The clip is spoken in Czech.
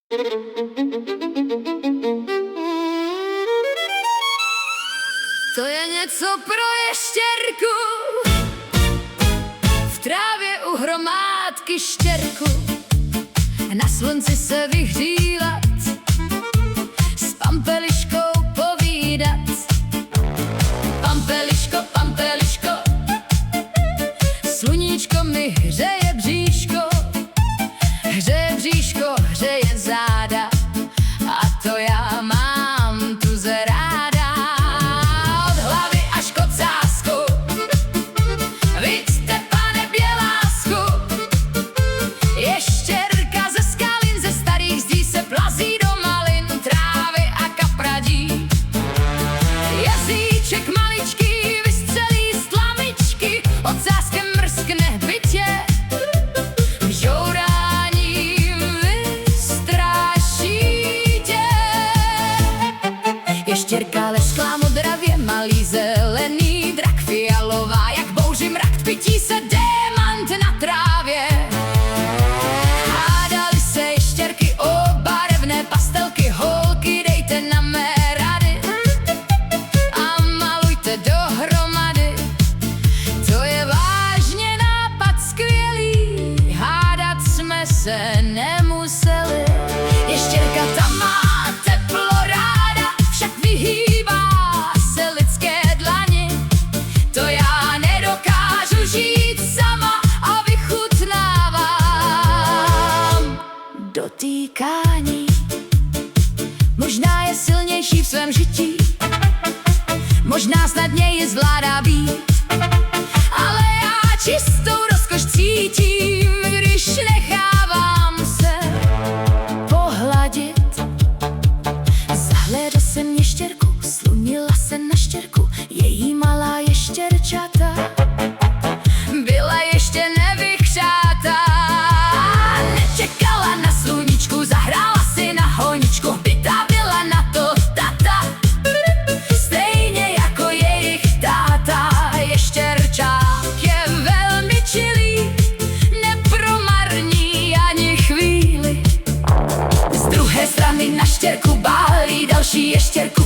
To je něco pro ještěrku, v trávě u hromádky štěrku, na slunci se vyhřívat, s pampeliškou povídat. Pampeliško, pampeliško, sluníčko mi hřeje bříško, hřeje záda, a to já mám tuze ráda. Od hlavy až k ocásku, viďte, pane Bělásku, ještěrka ze skalin, ze starých zdí se plazí do malin, trávy a kapradí. Jazyček maličký vystřelí z tlamičky, ocáskem mrskne bytě, ještěrka leskla modravě, malý zelený drak, fialová jak bouři mrak, pití se démant na trávě. Hádali se ještěrky o barevné pastelky, holky, dejte na mé rady a malujte dohromady. To je vážně nápad skvělý, hádat jsme se nemuseli. Ještěrka tam má dotýkání, možná je silnější v svém žití, možná snadněji zvládá být, ale já čistou rozkoš cítím, když nechávám se pohladit. Zahlédl jsem ještěrku, slunila se na štěrku, její malá ještěrčata byla ještě nevychřátá. Nečekala na sluníčku, zahrála si na honičku, bytá byla na to tata, stejně jako jejich táta. Ještěrčák je velmi čilý, nepromarní ani chvíli. Z druhé strany na štěrku bálí další ještěrku.